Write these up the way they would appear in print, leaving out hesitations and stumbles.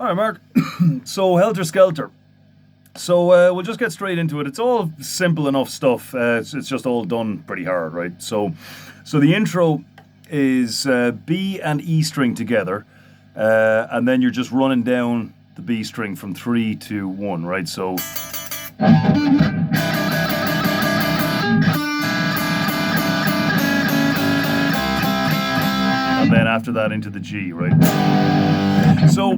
All right, Mark. So, Helter Skelter. So, we'll just get straight into it. It's all simple enough stuff. It's just all done pretty hard, right? So the intro is B and E string together, and then you're just running down the B string from 3 to 1, right? So. And then after that into the G, right? So,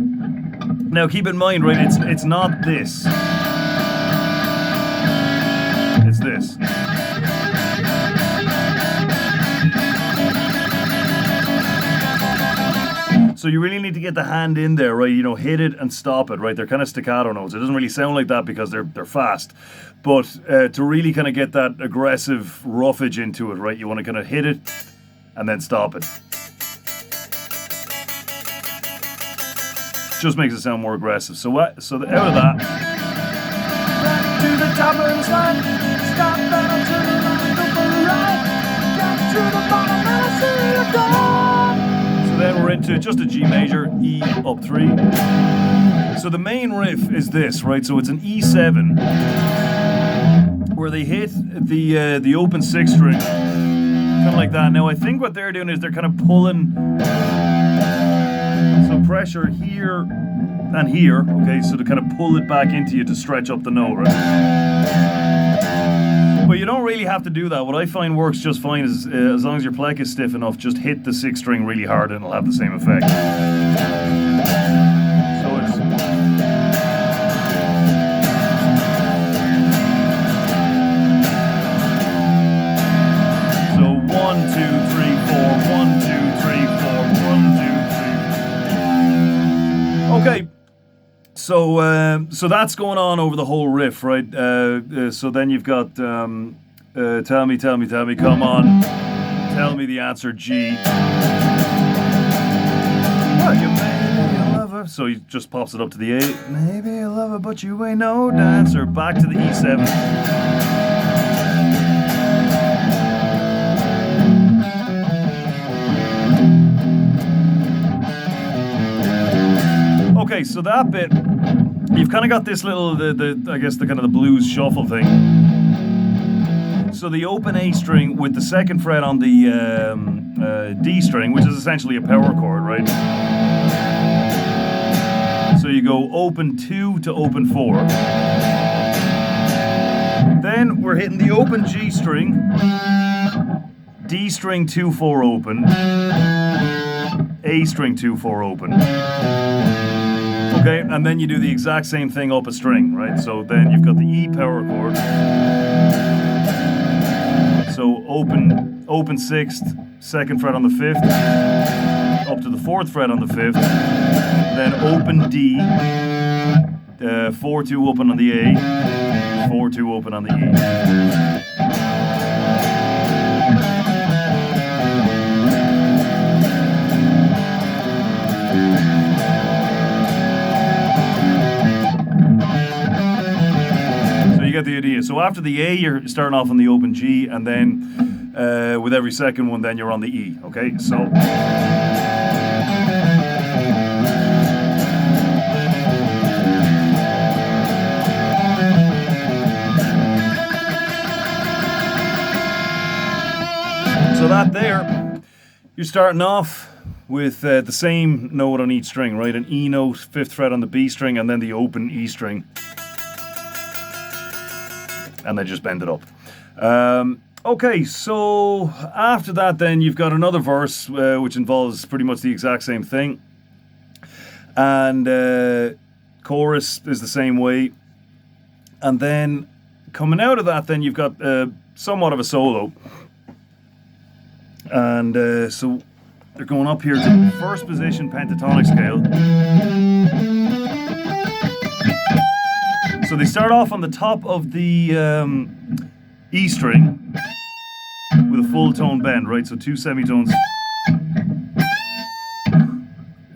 now keep in mind, right, it's not this. It's this. So you really need to get the hand in there, right? You know, hit it and stop it, right? They're kind of staccato notes. It doesn't really sound like that because they're fast. But to really kind of get that aggressive roughage into it, right? You want to kind of hit it and then stop it. Just makes it sound more aggressive. So out of that. Back to the top of the slide. Stop that onto the line. Go for a ride. Get to the bottom and I see you go. So then we're into just a G major, E up 3. So the main riff is this, right? So it's an E7 where they hit the open 6 string, kind of like that. Now I think what they're doing is they're kind of pulling. So pressure here and here, okay, so to kind of pull it back into you to stretch up the note, right? But you don't really have to do that. What I find works just fine is as long as your pleck is stiff enough, just hit the 6 string really hard and it'll have the same effect. So it's... So 1, 2, 3, 4, 1, 2, 3, 4, 1, 2, 3. Okay, so that's going on over the whole riff, right? So then you've got tell me, come on, tell me the answer G. Well, you maybe you love her. So he just pops it up to the A. Maybe you love her, but you ain't no dancer. Back to the E7. Okay, so that bit, you've kind of got this little, I guess the kind of the blues shuffle thing. So the open A string with the 2nd fret on the D string, which is essentially a power chord, right? So you go open 2 to open 4. Then we're hitting the open G string, D string 2-4 open, A string 2-4 open. Okay, and then you do the exact same thing up a string, right? So then you've got the E power chord. So open 6th, 2nd fret on the 5th, up to the 4th fret on the 5th, then open D, 4-2 open on the A, 4-2 open on the E. You get the idea. So after the A, you're starting off on the open G, and then with every second one, then you're on the E. Okay, so. So that there, you're starting off with the same note on each string, right? An E note, 5th fret on the B string, and then the open E string. And then just bend it up. Okay, so after that then you've got another verse which involves pretty much the exact same thing. And chorus is the same way. And then coming out of that then you've got somewhat of a solo. And so they're going up here to the 1st position pentatonic scale. So they start off on the top of the E string with a full tone bend, right? So 2 semitones.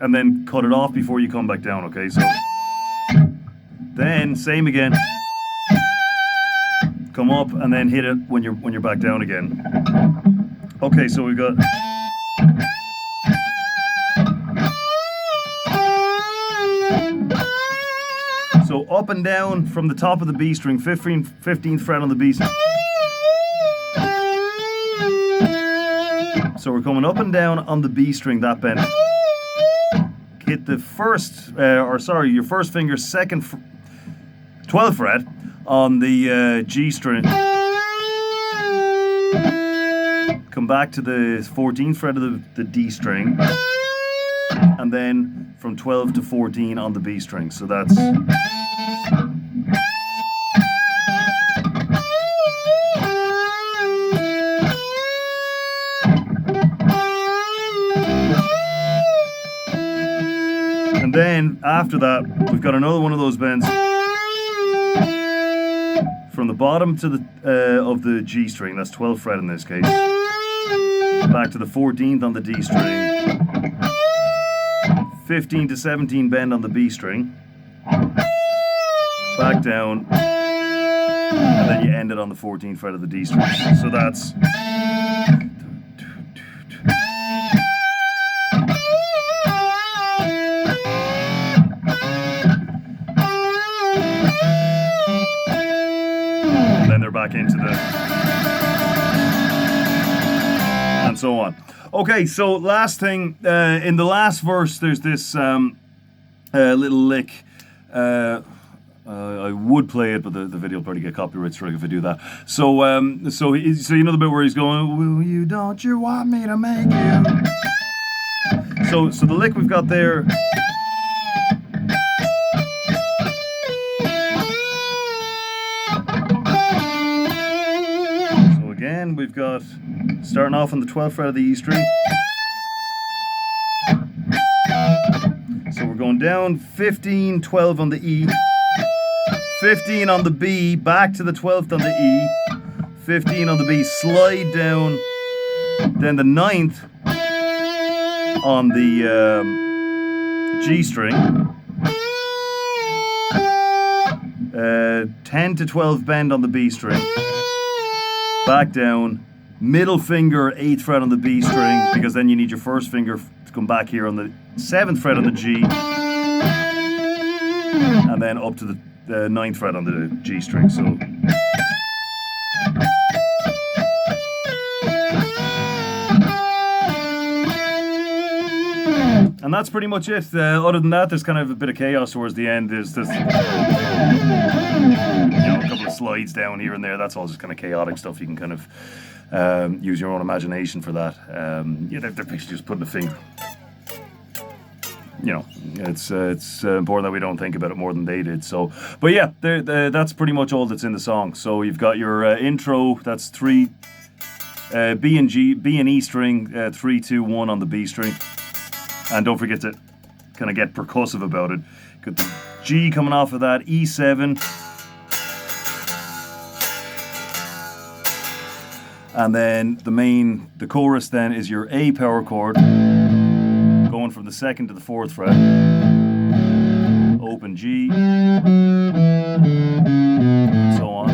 And then cut it off before you come back down, okay? So then same again. Come up and then hit it when you're back down again. Okay, so we've got So up and down from the top of the B string, 15th fret on the B string. So we're coming up and down on the B string, that bend. Hit the first, your first finger, 12th fret on the G string. Come back to the 14th fret of the D string. And then from 12 to 14 on the B string. So that's... And then after that, we've got another one of those bends from the bottom to the of the G string. That's 12th fret in this case. Back to the 14th on the D string. 15 to 17 bend on the B string. Back down. And then you end it on the 14th fret of the D string. So that's... back into the, and so on. Okay, so last thing, in the last verse, there's this little lick. I would play it, but the video will probably get copyright strike if I do that. So, so you know the bit where he's going, "Will you? Don't you want me to make you?" So the lick we've got there. We've got starting off on the 12th fret of the E string. So we're going down 15, 12 on the E, 15 on the B, back to the 12th on the E, 15 on the B, slide down, then the 9th on the G string, 10 to 12 bend on the B string, back down, middle finger 8th fret on the B string, because then you need your first finger to come back here on the 7th fret on the G, and then up to the 9th fret on the G string. So and that's pretty much it. Other than that, there's kind of a bit of chaos towards the end. There's this, a couple of slides down here and there. That's all just kind of chaotic stuff. You can kind of use your own imagination for that. They're basically just putting a finger. It's important that we don't think about it more than they did. So, but yeah, that's pretty much all that's in the song. So you've got your intro. That's 3 B and E string, 3, 2, 1 on the B string. And don't forget to kind of get percussive about it. Got the G coming off of that, E7. And then the chorus then is your A power chord, going from the 2nd to the 4th fret. Open G, and so on.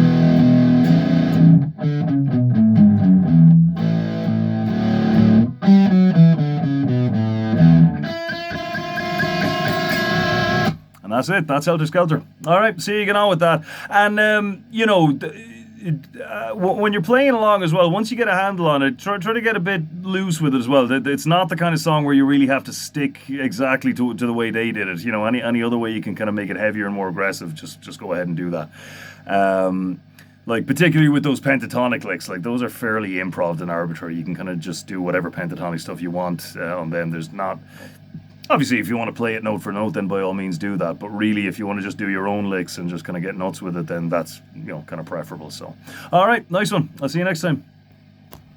That's it. That's Helter Skelter. All right, see you get on with that. And, when you're playing along as well, once you get a handle on it, try to get a bit loose with it as well. It's not the kind of song where you really have to stick exactly to the way they did it. Any other way you can kind of make it heavier and more aggressive, just go ahead and do that. Like, particularly with those pentatonic licks, like, those are fairly improv and arbitrary. You can kind of just do whatever pentatonic stuff you want on them. There's not... Obviously, if you want to play it note for note, then by all means do that. But really, if you want to just do your own licks and just kind of get nuts with it, then that's, kind of preferable. So, all right, nice one. I'll see you next time.